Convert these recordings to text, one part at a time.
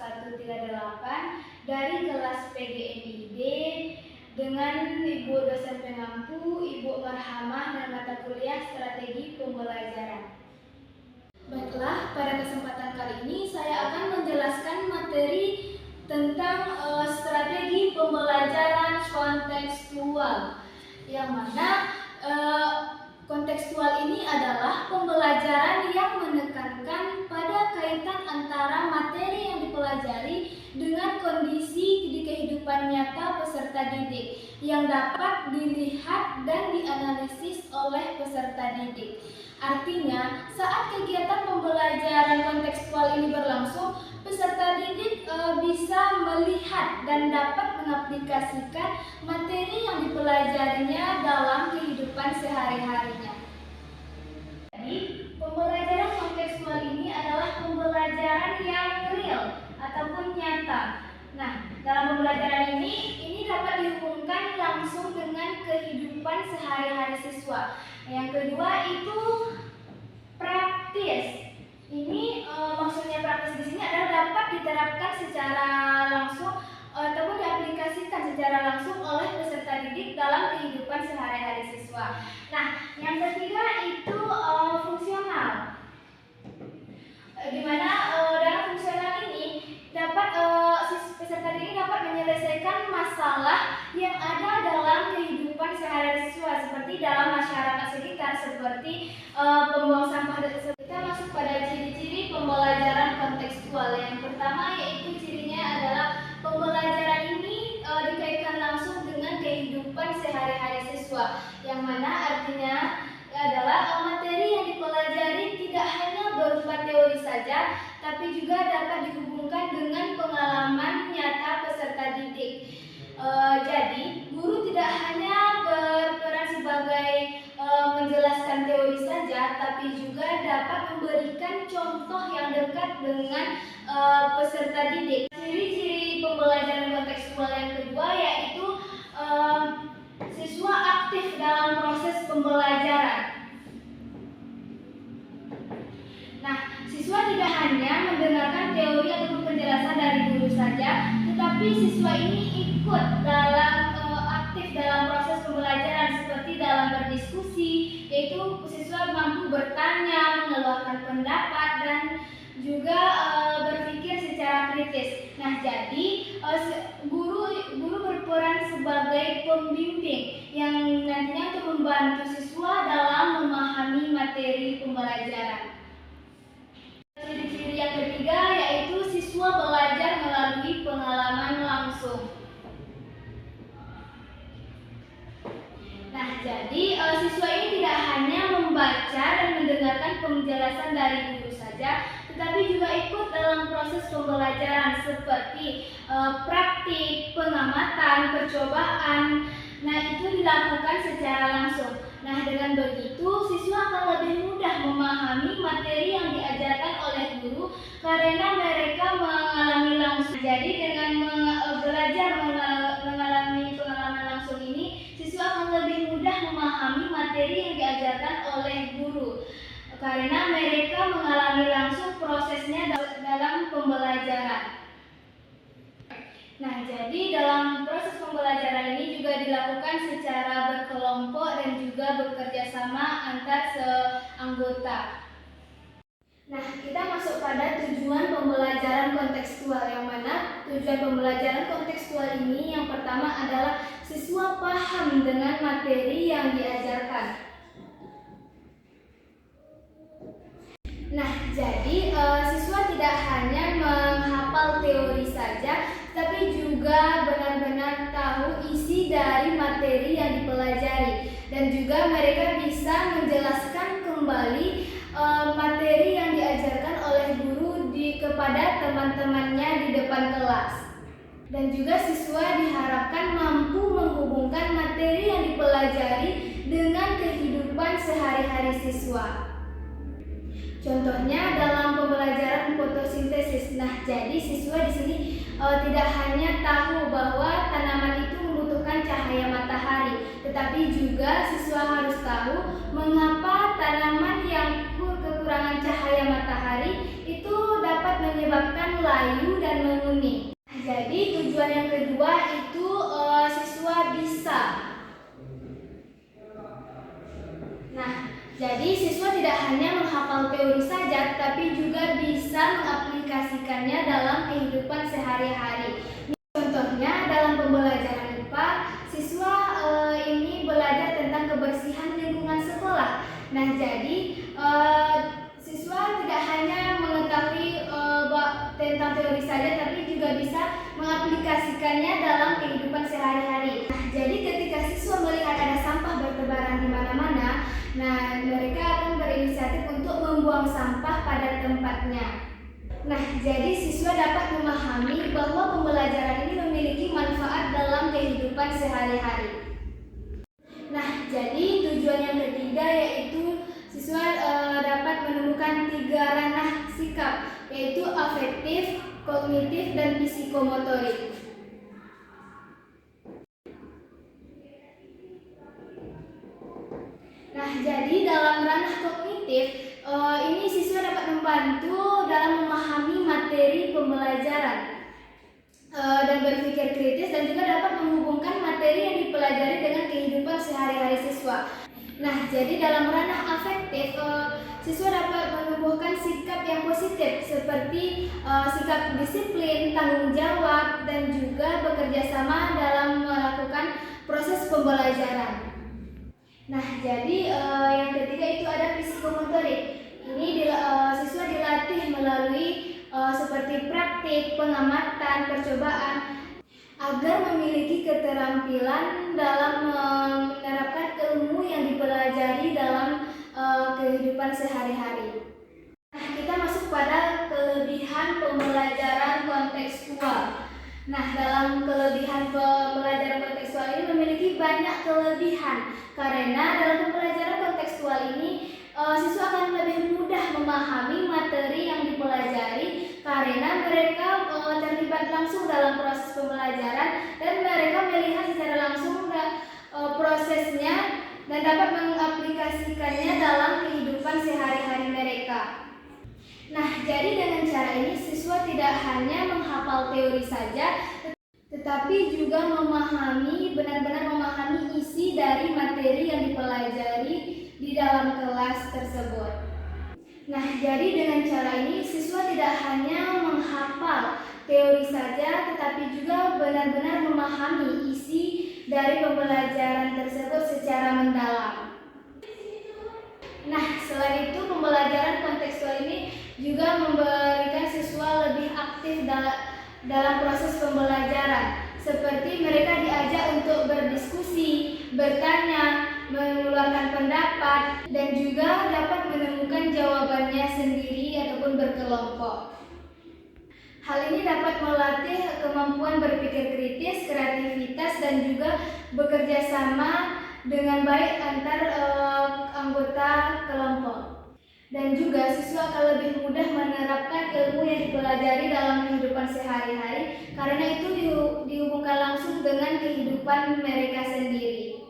138 dari kelas PGMID dengan Ibu dosen pengampu, Ibu Marhamah, dan mata kuliah Strategi Pembelajaran. Baiklah, pada kesempatan kali ini saya akan menjelaskan materi tentang strategi pembelajaran kontekstual, yang mana kontekstual ini adalah pembelajaran yang menekankan pada kaitan antara materi yang dipelajari dengan kondisi di kehidupan nyata peserta didik yang dapat dilihat dan dianalisis oleh peserta didik. Artinya, saat kegiatan pembelajaran kontekstual ini berlangsung, peserta didik bisa melihat dan dapat mengaplikasikan materi yang dipelajarinya dalam kehidupan sehari-harinya. Jadi, pembelajaran kontekstual ini adalah pembelajaran yang real ataupun nyata. Nah, dalam pembelajaran ini dapat dihubungkan langsung dengan kehidupan sehari-hari siswa. Yang kedua itu praktis. Ini maksudnya praktis di sini adalah dapat diterapkan secara langsung ataupun diaplikasikan secara langsung oleh peserta didik dalam kehidupan sehari-hari siswa. Nah, yang ketiga itu fungsional. Di mana dalam fungsional ini dapat peserta didik dapat menyelesaikan masalah yang ada dalam kehidupan sehari-hari siswa, seperti dalam masyarakat sekitar, seperti pembuang sampah. Kita masuk pada ciri-ciri pembelajaran kontekstual. Yang pertama yaitu cirinya adalah pembelajaran ini dikaitkan langsung dengan kehidupan sehari-hari siswa, yang mana artinya adalah materi yang dipelajari tidak hanya berupa teori saja, tapi juga dapat dihubungkan dengan pengalaman nyata peserta didik. Jadi, guru tidak hanya berperan sebagai menjelaskan teori saja, tapi juga dapat memberikan contoh yang dekat dengan peserta didik. Ciri-ciri pembelajaran kontekstual yang kedua yaitu siswa aktif dalam proses pembelajaran. Nah, siswa tidak hanya mendengarkan teori ataupun penjelasan dari guru saja, tetapi siswa ini ikut aktif dalam proses pembelajaran, seperti dalam berdiskusi, yaitu siswa mampu bertanya, mengeluarkan pendapat, dan juga berpikir secara kritis. Nah, jadi guru berperan sebagai pembimbing yang nantinya untuk membantu siswa dalam memahami materi pembelajaran. Ciri-ciri yang ketiga yaitu siswa belajar melalui pengalaman langsung. Nah, jadi siswa ini tidak hanya membaca dan mendengarkan penjelasan dari guru saja, tetapi juga ikut dalam proses pembelajaran seperti praktik, pengamatan, percobaan. Nah, itu dilakukan secara langsung. Nah, dengan begitu siswa akan lebih mudah memahami materi yang diajarkan oleh guru karena mereka mengalami langsung. Jadi dengan belajar mengalami pengalaman langsung ini, siswa akan lebih mudah memahami materi yang diajarkan oleh guru karena mereka mengalami langsung prosesnya dalam pembelajaran. Nah, jadi dalam proses pembelajaran ini juga dilakukan secara berkelompok dan juga bekerja sama antar seanggota. Nah, kita masuk pada tujuan pembelajaran kontekstual, yang mana tujuan pembelajaran kontekstual ini yang pertama adalah siswa paham dengan materi yang diajarkan. Nah, jadi siswa tidak hanya menghafal teori saja, tapi juga benar-benar tahu isi dari materi yang dipelajari, dan juga mereka bisa menjelaskan kembali materi yang diajarkan oleh guru kepada teman-temannya di depan kelas. Dan juga siswa diharapkan mampu menghubungkan materi yang dipelajari dengan kehidupan sehari-hari siswa. Contohnya dalam pembelajaran fotosintesis. Nah, jadi siswa di sini tidak hanya tahu bahwa tanaman itu membutuhkan cahaya matahari, tetapi juga siswa harus tahu mengapa tanaman yang kekurangan cahaya matahari itu dapat menyebabkan layu dan jadi tujuan yang kedua itu siswa bisa. Nah, jadi siswa tidak hanya menghafal teori saja, tapi juga bisa mengaplikasikannya dalam kehidupan sehari-hari. Contohnya dalam pembelajaran IPA, siswa ini belajar tentang kebersihan lingkungan sekolah. Nah, jadi siswa tidak hanya mengetahui tentang teori saja, tapi juga bisa mengaplikasikannya dalam kehidupan sehari-hari. Nah, jadi ketika siswa melihat ada sampah bertebaran di mana-mana, nah mereka akan berinisiatif untuk membuang sampah pada tempatnya. Nah, jadi siswa dapat memahami bahwa pembelajaran ini memiliki manfaat dalam kehidupan sehari-hari. Nah, jadi tujuan yang ketiga yaitu siswa dapat menemukan 3 ranah sikap, yaitu afektif, kognitif, dan psikomotorik. Nah, jadi dalam ranah kognitif, ini siswa dapat membantu dalam memahami materi pembelajaran dan berpikir kritis, dan juga dapat menghubungkan materi yang dipelajari dengan kehidupan sehari-hari siswa. Nah, jadi dalam ranah afektif, siswa dapat menumbuhkan sikap yang positif seperti sikap disiplin, tanggung jawab, dan juga bekerja sama dalam melakukan proses pembelajaran. Nah, jadi yang ketiga itu ada psikomotorik. Ini siswa dilatih melalui seperti praktik, pengamatan, percobaan, agar memiliki keterampilan dalam menerapkan ilmu yang dipelajari dalam kehidupan sehari-hari. Nah, kita masuk pada kelebihan pembelajaran kontekstual. Nah, dalam kelebihan pembelajaran kontekstual ini memiliki banyak kelebihan, karena dalam pembelajaran kontekstual ini siswa akan lebih mudah memahami materi yang dipelajari karena mereka terlibat langsung dalam proses pembelajaran dan mereka melihat secara langsung prosesnya dan dapat mengaplikasikannya dalam kehidupan sehari-hari mereka. Nah, jadi dengan cara ini siswa tidak hanya menghafal teori saja, tetapi juga benar-benar memahami isi dari materi yang dipelajari di dalam kelas tersebut. Nah, jadi dengan cara ini siswa tidak hanya menghafal teori saja, tetapi juga benar-benar memahami isi dari pembelajaran tersebut secara mendalam. Nah, selain itu pembelajaran kontekstual ini juga memberikan siswa lebih aktif dalam proses pembelajaran, seperti mereka diajak untuk berdiskusi, bertanya, mengeluarkan pendapat, dan juga dapat menemukan jawabannya sendiri ataupun berkelompok. Hal ini dapat melatih kemampuan berpikir kritis, kreativitas, dan juga bekerja sama dengan baik antar anggota kelompok. Dan juga siswa akan lebih mudah menerapkan ilmu yang dipelajari dalam kehidupan sehari-hari karena itu dihubungkan langsung dengan kehidupan mereka sendiri.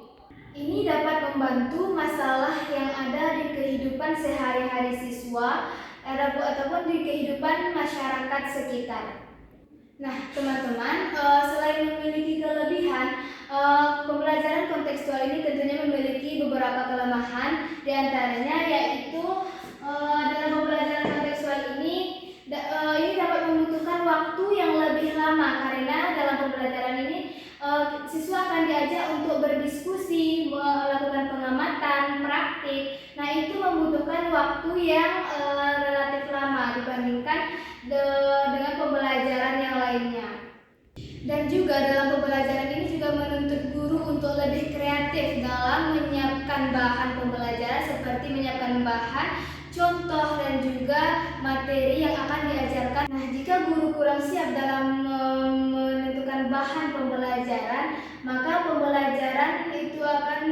Ini dapat membantu masalah yang ada di kehidupan sehari-hari siswa ataupun di kehidupan masyarakat sekitar. Nah, teman-teman, selain memiliki kelebihan, pembelajaran kontekstual ini tentunya memiliki beberapa kelemahan, di antaranya yaitu dalam pembelajaran kontekstual ini dapat membutuhkan waktu yang lebih lama karena dalam pembelajaran ini siswa akan diajak untuk berdiskusi, melakukan pengamatan, praktik. Nah, itu membutuhkan waktu yang relatif lama dibandingkan dengan pembelajaran yang lainnya. Dan juga dalam pembelajaran ini juga menuntut guru untuk lebih kreatif dalam menyiapkan bahan pembelajaran seperti menyiapkan bahan, contoh, dan juga materi yang akan diajarkan. Nah, jika guru kurang siap dalam menentukan bahan pembelajaran, maka pembelajaran itu akan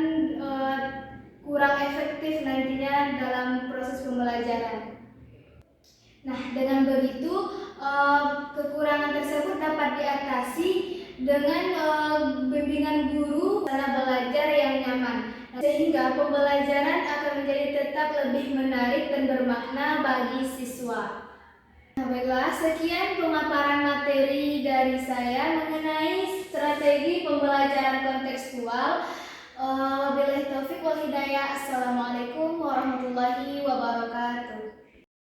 kurang efektif nantinya dalam proses pembelajaran. Nah, dengan begitu kekurangan tersebut dapat diatasi dengan bimbingan guru cara belajar yang nyaman, sehingga pembelajaran akan menjadi tetap lebih menarik dan bermakna bagi siswa. Nah, baiklah, sekian pemaparan materi dari dari saya mengenai strategi pembelajaran kontekstual. Wabillahi taufik wal hidayah. Assalamualaikum.